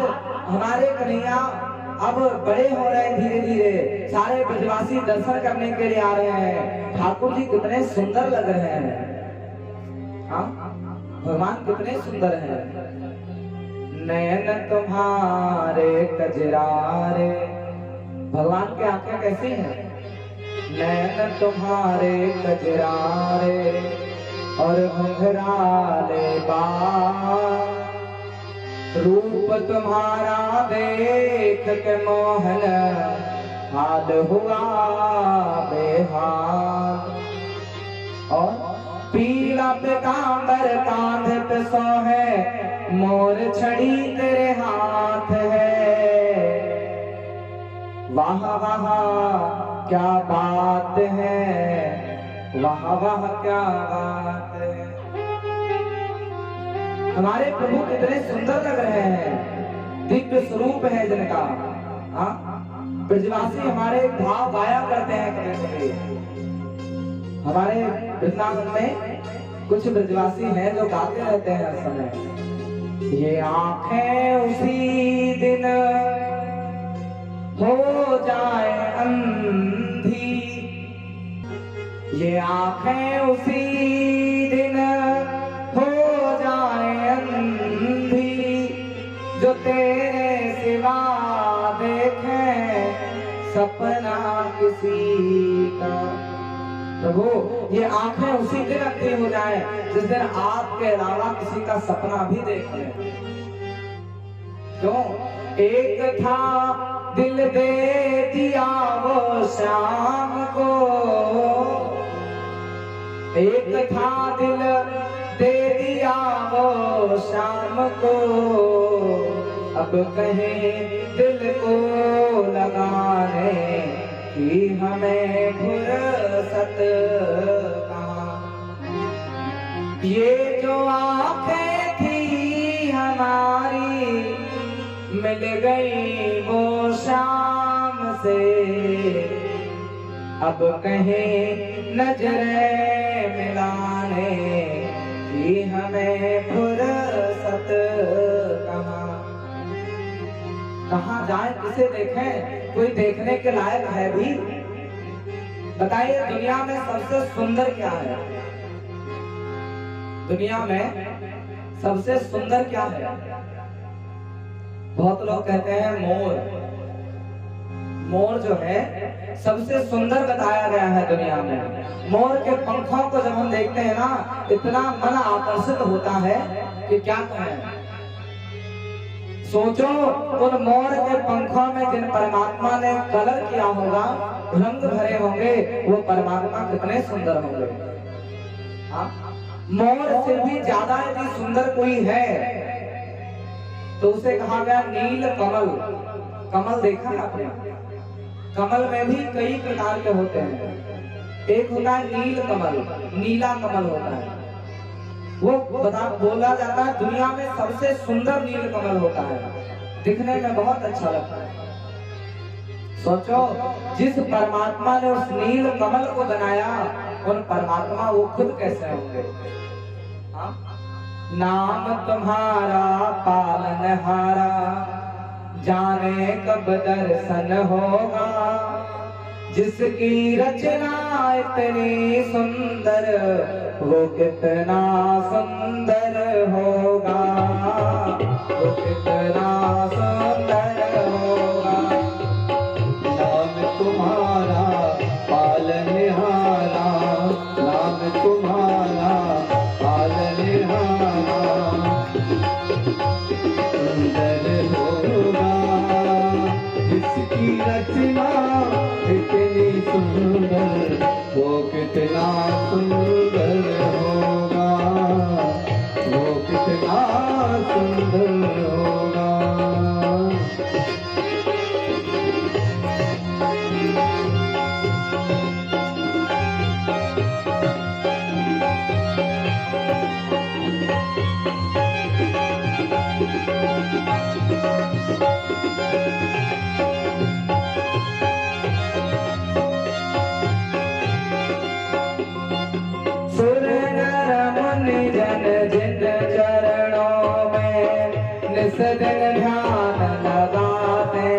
हमारे कन्हैया अब बड़े हो रहे हैं, धीरे धीरे सारे ब्रजवासी दर्शन करने के लिए आ रहे हैं। ठाकुर जी कितने सुंदर लग रहे हैं। भगवान कितने सुंदर हैं। नयन तुम्हारे कजरारे, भगवान की आंखें कैसी हैं? नयन तुम्हारे कजरारे और घुंघराले बाल, रूप तुम्हारा देख के मोहन हाल हुआ बेहाल। और पीला पितांबर कांधे पे सोहे, मोर छड़ी तेरे हाथ है। वाह वाह क्या बात है, वाह वाह क्या बात है। हमारे प्रभु कितने सुंदर लग रहे हैं, दिव्य स्वरूप है जिनका। ब्रजवासी हमारे भाव गाया करते हैं कभी कभी। हमारे वृंदावन में कुछ ब्रजवासी हैं जो गाते रहते हैं हर समय। ये आंखें उसी दिन हो जाए अंधी, ये आंखें उसी दिन हो जाए अंधी, जो तेरे सिवा देखे सपना किसी का। प्रभु ये आंखें उसी दिन अंधी हो जाए जिस दिन आपके अलावा किसी का सपना भी देख लें। क्यों? एक था दिल दे दिया वो शाम को, एक था दिल दे दिया वो शाम को, अब कहीं दिल को लगाने की हमें फुर्सत कहाँ। ये जो आंखें थी हमारी मिल गई वो शाम से, अब कहीं नजरें मिलाने की हमें फुर्सत कहाँ। कहाँ जाए, किसे देखें, कोई देखने के लायक है भी? बताइए दुनिया में सबसे सुंदर क्या है? दुनिया में सबसे सुंदर क्या है? बहुत लोग कहते हैं मोर। मोर जो है सबसे सुंदर बताया गया है दुनिया में। मोर के पंखों को जब हम देखते हैं ना, इतना मन आकर्षित होता है कि क्या कहें। सोचो उन मोर के पंखों में जिन परमात्मा ने कलर किया होगा, रंग भरे होंगे, वो परमात्मा कितने सुंदर होंगे। हाँ? मोर से भी ज्यादा यदि सुंदर कोई है तो उसे कहा गया नील कमल। कमल देखा है आपने? कमल में भी कई प्रकार के होते हैं। एक होता है नील कमल, नीला कमल होता है। वो बोला जाता है दुनिया में सबसे सुंदर नील कमल होता है, दिखने में बहुत अच्छा लगता है। सोचो जिस परमात्मा ने उस नील कमल को बनाया, उन परमात्मा वो खुद कैसे होंगे। हाँ? नाम तुम्हारा पालनहारा, जाने कब दर्शन होगा, जिसकी रचना इतनी सुंदर, वो कितना सुंदर होगा, वो कितना सुंदर होगा। नाम तुम्हारा पालनहारा, नाम तुम्हारा पालनहारा, सुंदर होगा, जिसकी रचना इतनी सुंदर, वो कितना सुंदर होगा, वो कितना सुंदर होगा। सदन ध्यान लगाते,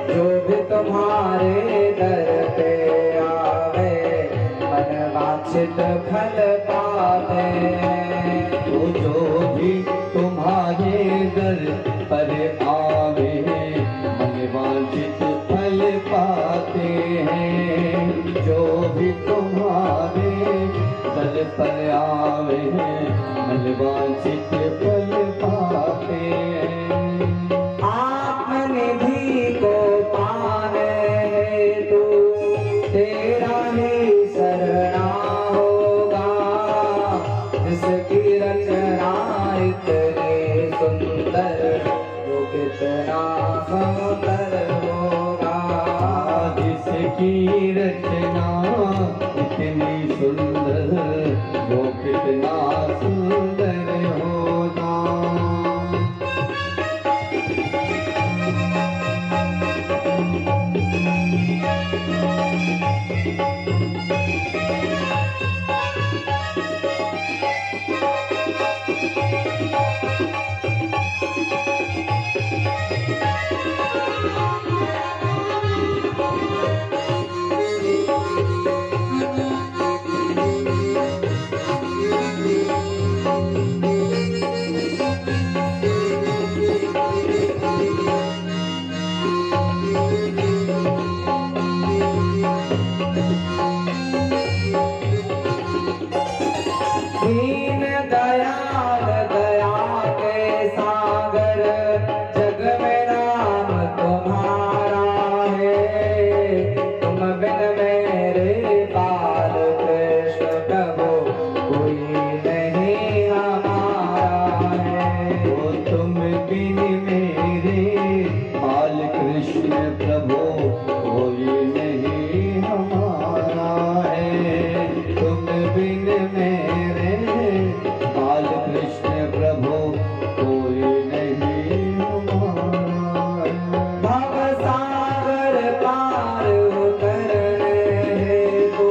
जो भी तुम्हारे दर पे आवे, मन वांछित फल पाते। वो जो भी तुम्हारे दर पर आवे, मन वांछित फल पाते हैं। जो भी तुम्हारे दर पर आवे, मन वांछित फल पाते हैं। आत्मनिधि को पाने हेतु तेरा ही शरणा होगा, जिसकी रचना इतनी सुंदर, वो कितना सुंदर होगा, जिसकी रचना इतनी सुंदर, वो कितना सुंदर होगा। दीन दयाल दया के सागर, मेरे, बाल कृष्ण प्रभु कोई नहीं हमारा। भव सागर पार उतरने हेतु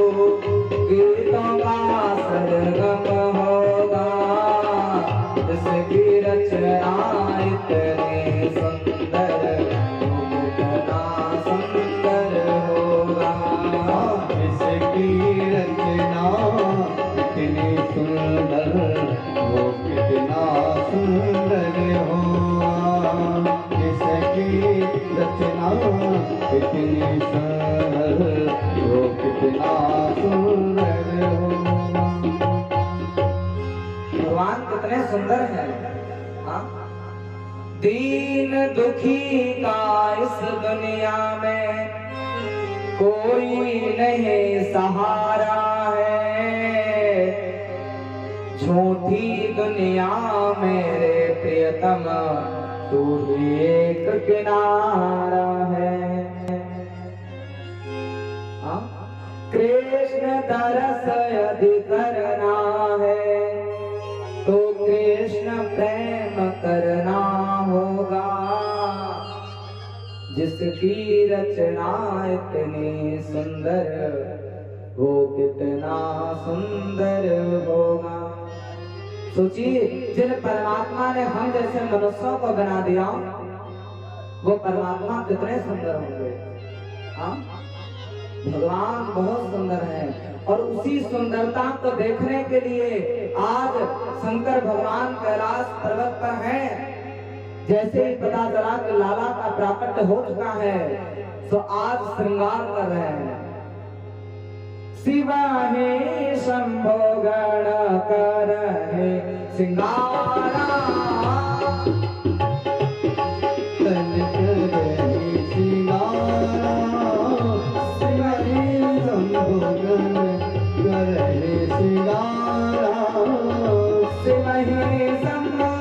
गीतों का सरगम होगा, जिसकी रचना इतनी सुंदर, कितना सुंदर होगा। इसकी रचना इतनी सुंदर, वो कितना सुंदर होगा। इसकी रचना इतनी सुंदर, वो कितना सुंदर होगा। भगवान कितने सुंदर हैं। हाँ? दीन दुखी का इस दुनिया में कोई नहीं सहारा है, झूठी दुनिया मेरे प्रियतम, तू ही एक किनारा है। हाँ? कृष्ण दरस यदि करना है, तो कृष्ण प्रेम करना होगा, जिसकी रचना इतनी सुंदर, वो कितना सुंदर होगा। सोचिए, जिन परमात्मा ने हम जैसे मनुष्यों को बना दिया, वो परमात्मा कितने सुंदर होंगे। हाँ? भगवान बहुत सुंदर है, और उसी सुंदरता को देखने के लिए आज शंकर भगवान कैलाश पर्वत पर हैं। जैसे ही पता चला कि लाला का प्राकट्य हो चुका है, तो आज श्रृंगार कर रहे हैं। शिवा हे शंभो गण कर है सिंगारा, तन करे सिंगारा, शिवा हे शंभो गण करे सिंगारा। शिवा हे शंभो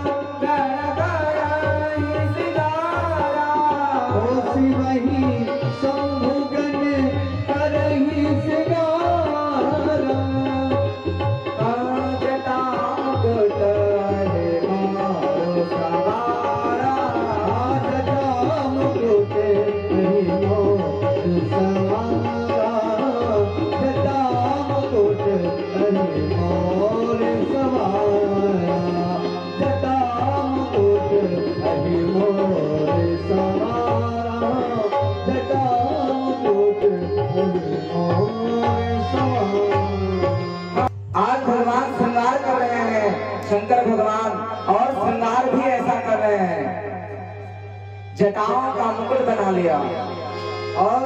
गण कर है सिंगारा, ओ शिवा ही शंभु गण करहि सिंगारा। जटा कुट है मारो सवारा, जटा मुकुट है मोर सवारा, जटा मुकुट है मोर सवारा, जटा मुकुट है मोर सवारा, जटा मुकुट है मोर सवारा। आज भगवान श्रृंगार कर रहे हैं, शंकर भगवान, और श्रृंगार भी ऐसा कर रहे हैं। जटाओं का मुकुट बना लिया, और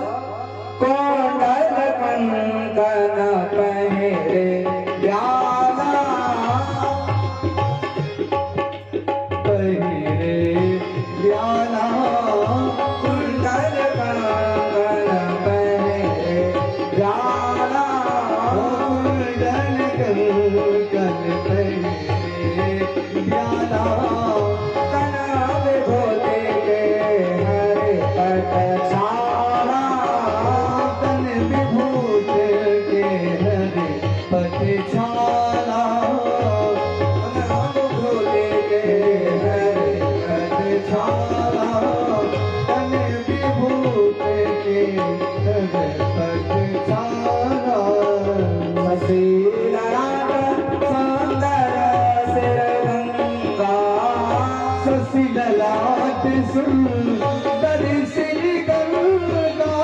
कोंडल कंकन पहरे ब्याला, पहिरे ब्याला, कुंडल कंकन पहरे ब्याला, कुंडल कंकन पहिरे ब्याला, कनव भोले के हरे पट छाला, तन विभूत के हरे पट छाला, कनव भोले के हरे पट छाला, तन विभूत के हरे पट छाला। ससील राग सुंदर सिरगंगा, शशि ललाट सुंदर श्री गंगा,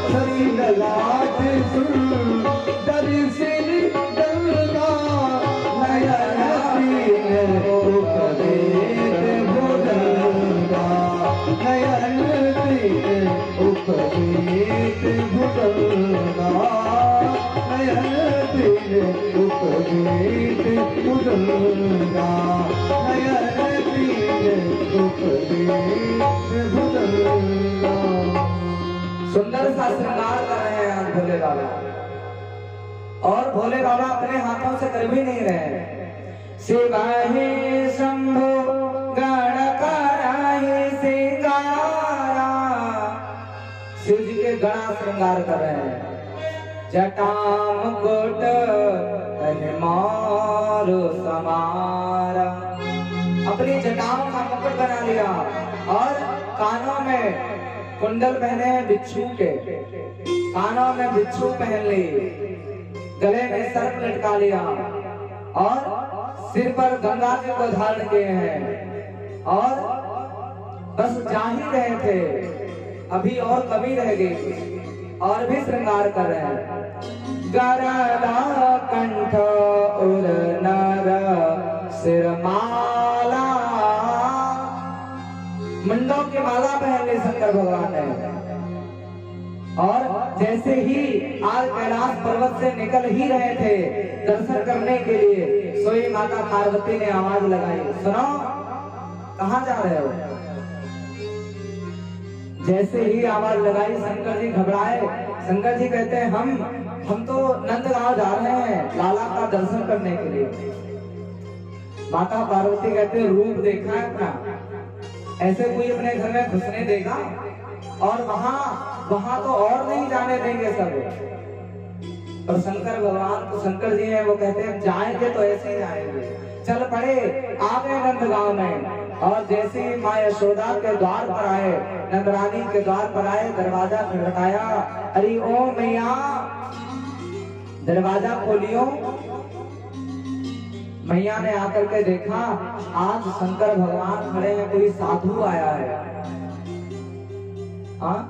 शशि ललाट सुंदर श्री गंगा, नयन तीन उपवेद भुजंगा, नयन तीन उपवेद भुजंगा, नयन तीन उपवेद भुजंगा, नयन तीन उपवेद भुजंगा। सुंदर सा श्रृंगार कर रहे हैं आज भोले बाबा, और भोले बाबा अपने हाथों से कर भी नहीं रहे। शिवा हे शंभो गण कराहि सिंगारा, शिव जी के गणा श्रृंगार कर रहे हैं। जटाम कुट मारो समारा, अपनी जटाओं का मुकुट बना लिया और कानों में कुंडल पहने हैं बिच्छू के, कानों में बिच्छू पहन ली, गले में सर्प लटका लिया और सिर पर गंगा जी को धारण किए हैं और बस जा ही रहे थे, अभी और कमी रह गई और भी श्रृंगार कर रहे हैं। गरला कंठ उर नर सिरमाला, मुंडों की माला पहन ली शंकर भगवान ने और जैसे ही आज कैलाश पर्वत से निकल ही रहे थे दर्शन करने के लिए, सोई माता पार्वती ने आवाज लगाई, सुनो कहाँ जा रहे हो। जैसे ही आवाज लगाई शंकर जी घबराए। शंकर जी कहते हैं हम तो नंदगांव जा रहे हैं लाला का दर्शन करने के लिए। माता पार्वती कहते हैं रूप देखा है अपना, ऐसे कोई अपने घर में घुसने देगा और वहां तो और नहीं जाने देंगे सब। और शंकर भगवान तो शंकर जी हैं, वो कहते हैं जाएंगे तो ऐसे ही जाएंगे। चल पड़े आ गए नंदगांव में और जैसे ही माँ यशोदा के द्वार पर आए, नंदरानी के द्वार पर आए, दरवाजा खटखटाया, अरे ओ मैया दरवाजा खोलियो। मैया ने आकर के देखा आज शंकर भगवान खड़े हैं, कोई साधु आया है।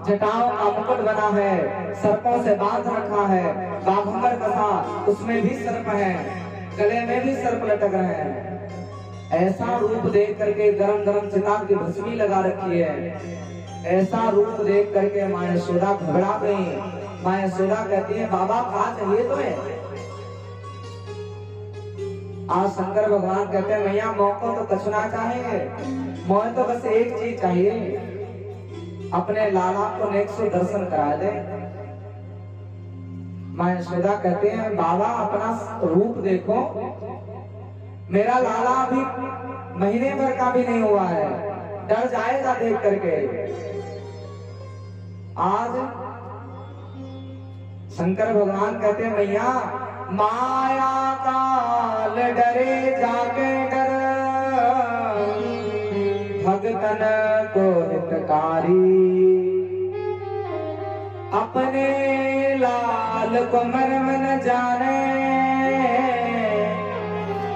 जटाओं का मुकुट बना है, सर्पों से बांध रखा है, बाघंबर कसा उसमें भी सर्प है, गले में भी सर्प लटक रहे हैं। ऐसा रूप देख करके गरम गरम चिता की भस्मी लगा रखी है। ऐसा रूप देख करके माँ यशोदा घबरा गई। माँ यशोदा कहती है बाबा क्या चाहिए तुम्हें। आज शंकर भगवान कहते हैं मैया मौको तो कछुना चाहिए, मोह तो बस एक चीज चाहिए, अपने लाला को नेक से दर्शन करा दे। माँ यशोदा कहते हैं बाबा अपना रूप देखो, मेरा लाला अभी महीने भर का भी नहीं हुआ है, डर जाएगा देख करके। आज शंकर भगवान कहते हैं मैया माया काल डरे जाके डर, भगतन को हितकारी, अपने लाल को मन मन जाने,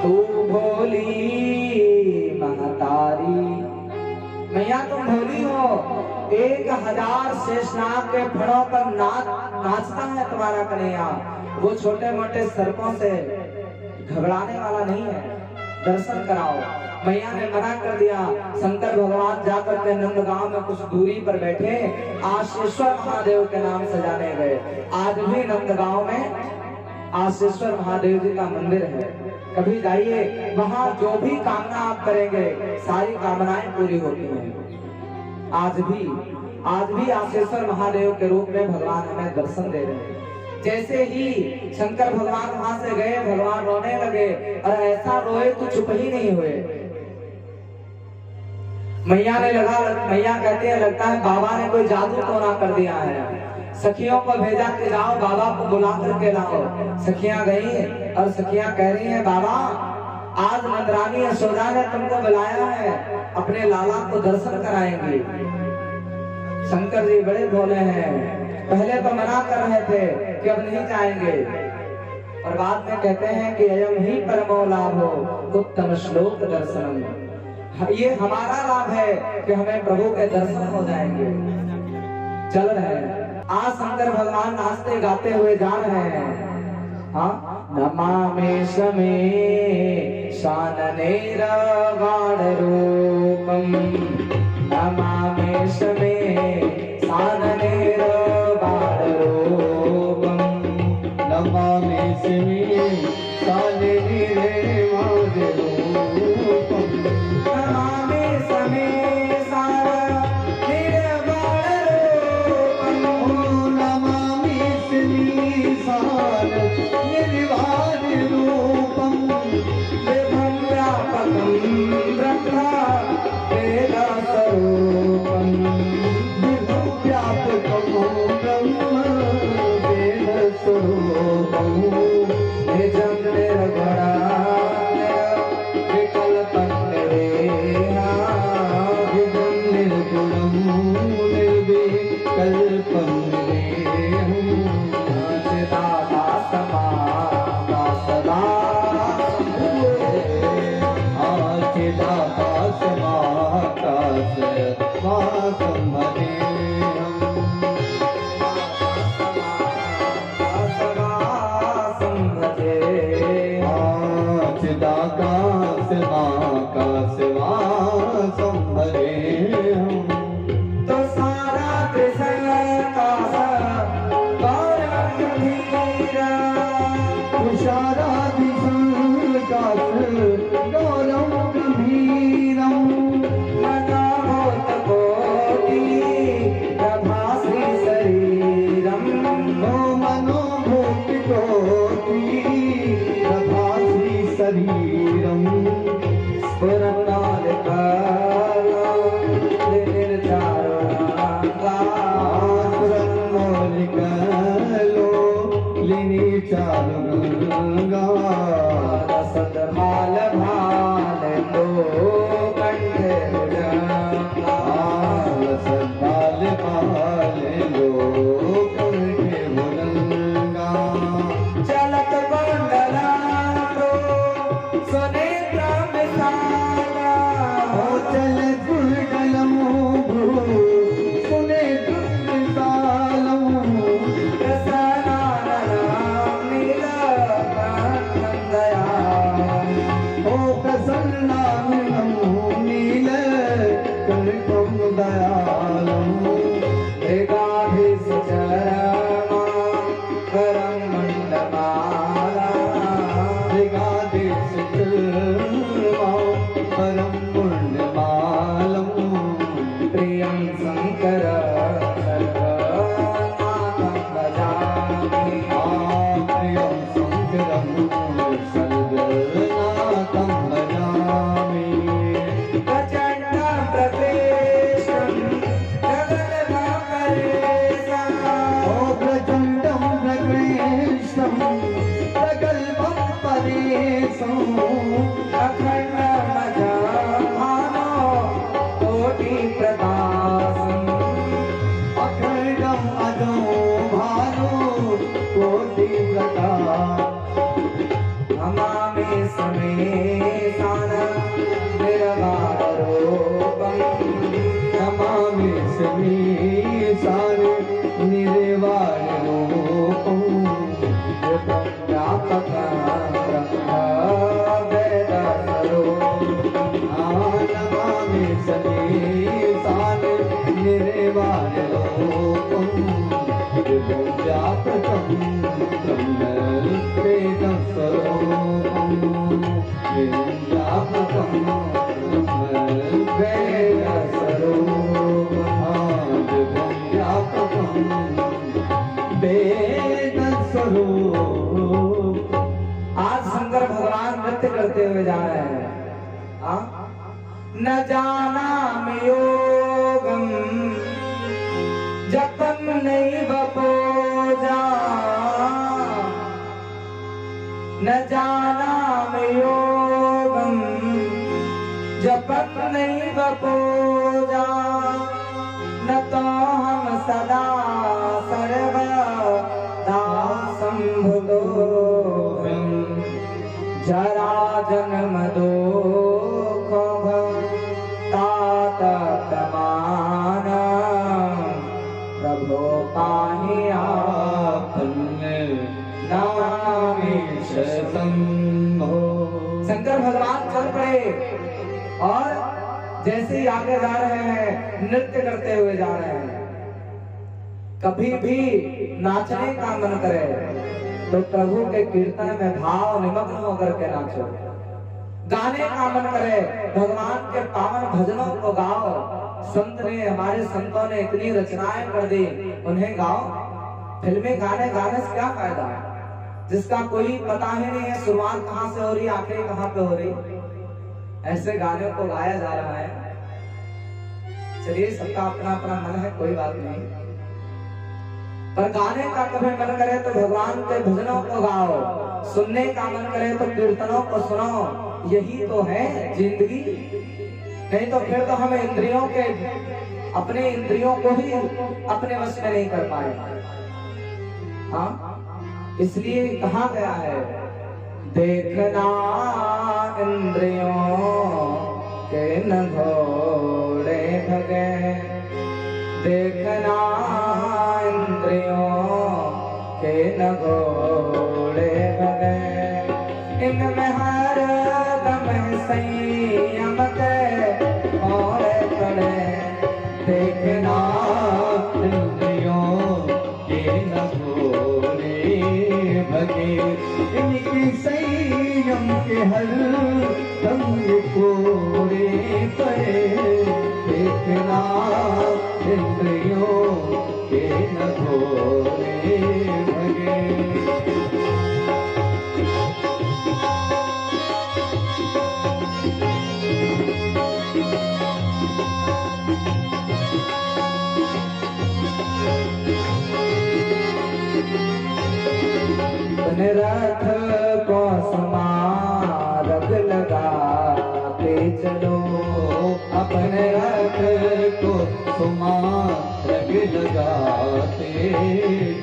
तू भोली महतारी। मैया तुम भोली हो, 1000 शेषनाग के फड़ों पर नाचता है तुम्हारा कन्हैया, वो छोटे मोटे सर्पों से घबराने वाला नहीं है, दर्शन कराओ। मैया ने मना कर दिया। शंकर भगवान जाकर के नंदगांव में कुछ दूरी पर बैठे आशीश्वर महादेव के नाम से जाने गए। आज भी नंदगांव में आशीश्वर महादेव जी का मंदिर है, कभी जाइए, वहां जो भी कामना आप करेंगे सारी कामनाएं पूरी होती हैं। आज भी आशीश्वर महादेव के रूप में भगवान हमें दर्शन दे रहे हैं। जैसे ही शंकर भगवान वहां से गए, भगवान रोने लगे और ऐसा रोए तो चुप ही नहीं हुए। मैया कहते हैं लगता है बाबा ने कोई जादू टोना कर दिया है। सखियों को भेजा कि जाओ बाबा को बुला करके लाओ। सखियां गई और सखियां कह रही हैं बाबा आज नंदरानी यशोदा ने तुमको बुलाया है, अपने लाला को दर्शन कराएंगे। शंकर जी बड़े भोले हैं, पहले तो मना कर रहे थे कि अब नहीं जाएंगे, और बाद में कहते हैं कि अयम ही परमो लाभो उत्तम श्लोक दर्शनम, ये हमारा लाभ है कि हमें प्रभु के दर्शन हो जाएंगे। चल रहे हैं, आज शंकर भगवान नाचते गाते हुए जा रहे हैं। हाँ, नमामि शमे शाननेर वाडरूपम, नमामि शमे शाननेर वाडरूपम, नमामि शमे शाननेर वाडरूपम, नमामि शमे शाननेर वाडरूपम, नमामि शमे शाननेर वाडरूपम, विभुं व्यापकं ब्रह्म वेद स्वरूपं, विभुं व्यापकं खुदा का सिवा संभले हम। तो सारा कृष्ण का गौरव गंभीरा, सारा कृष्ण का गौरव गंभीरम। मनोभूत कोटि प्रभासी शरीरम, मनोभूत कोटि प्रभासी शरीरम। स्फुरन्नोलिका चारुगंगा रसद भाल भाल दो कंठे भुजंगा, रसद भाल भाल दो कंठे भुजंगा। चलत कुंडलांगो सुनेत्र विशाला, चल कुंडलम सुनेत्र विशालम। आज शंकर भगवान नृत्य करते हुए जा रहे हैं। न जाना योगम जपन नहीं बपोजा, न जाना योगम जपन नहीं बपोजा, न तो हम सदा सर्वदा संभुतो जरा जन्म दुख तात प्रमाण, प्रभु पाहि आपने नामेश संभो। शंकर भगवान चल पड़े और जैसे ही आगे जा रहे हैं नृत्य करते हुए जा रहे हैं। कभी भी नाचने का मन करे तो प्रभु के कीर्तन में भाव निमग्न होकर के नाचो। गाने का मन करे भगवान के पावन भजनों को गाओ। संत ने, हमारे संतों ने इतनी रचनाएं कर दी, उन्हें गाओ। फिल्में गाने गाने से क्या फायदा है जिसका कोई पता ही नहीं है शुरुआत कहाँ से हो रही, आखिरी कहाँ पे हो रही। ऐसे गानों को गाया जा रहा है। चलिए, सबका अपना अपना मन है, कोई बात नहीं, पर गाने का कभी मन करे तो भगवान के भजनों को गाओ, सुनने का मन करे तो कीर्तनों को सुनो। यही तो है जिंदगी। नहीं तो फिर तो हमें इंद्रियों के, अपने इंद्रियों को ही अपने वश में नहीं कर पाए। हाँ, इसलिए कहा गया है, देखना इंद्रियों के न घोड़े भगे, देखना इंद्रियों के न घोड़े भगे, इनमें हर संयम के और पड़े देखना इंद्रियों के न घोरे भगे इनके संयम के हर दम कोरे पड़े देखना इंद्रियों के न घोरे भगे रथ को समारग लगाते चलो अपने रथ को सुमारग लगाते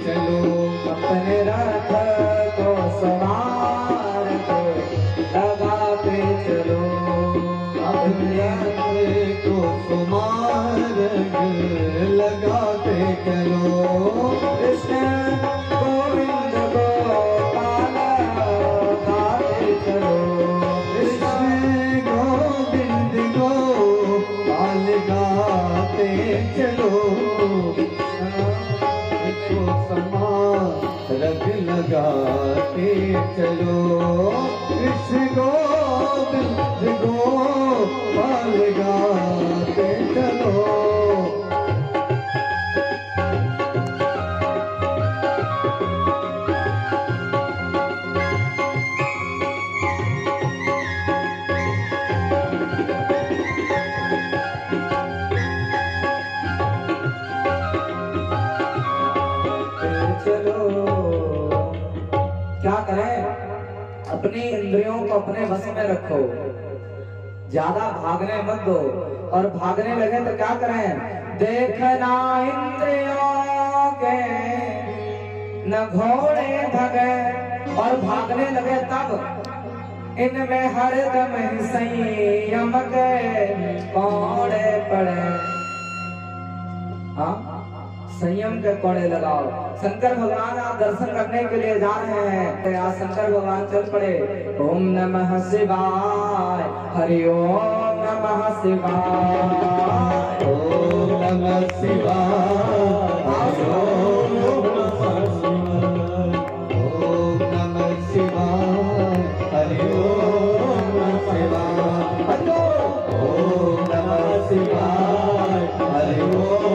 चलो अपने रथ को समारग लगाते चलो अपने रथ को सुमारग लगाते चलो कृष्ण गोविंद गोपाल गाते चलो कृष्ण गोविंद गोपाल गाते चलो को समारग लगाते चलो कृष्ण गोविंद गोपाल गाते चलो चलो क्या करें अपनी इंद्रियों को अपने वश में रखो ज्यादा भागने मत दो और भागने लगे तो क्या करें देखना इंद्रियों के न घोड़े भगे और भागने लगे तब इनमें हरदम ही संयम के कोड़े पड़े हाँ संयम के कोड़े लगाओ शंकर भगवान आप दर्शन करने के लिए जा रहे हैं आज शंकर भगवान चल पड़े ओम नमः शिवाय हरि ओम नमः शिवाय ओम नमः शिवाय ओम नमः शिवाय हरि ओम नमः शिवाय ओम नमः शिवाय हरि ओम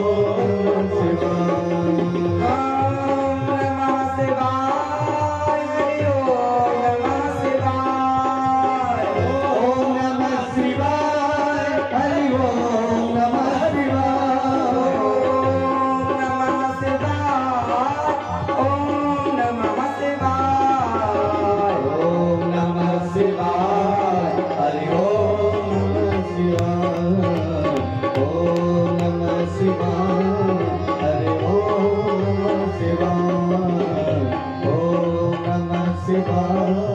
नमः शिवाय ओम नमः शिवाय हरि ओम नमः शिवाय ओम नमः शिवाय ओम नमः शिवाय ओम नमः शिवाय हरि ओम नमः शिवाय ओम नमः शिवाय हरि ओम नमः शिवाय ओम नमः शिवाय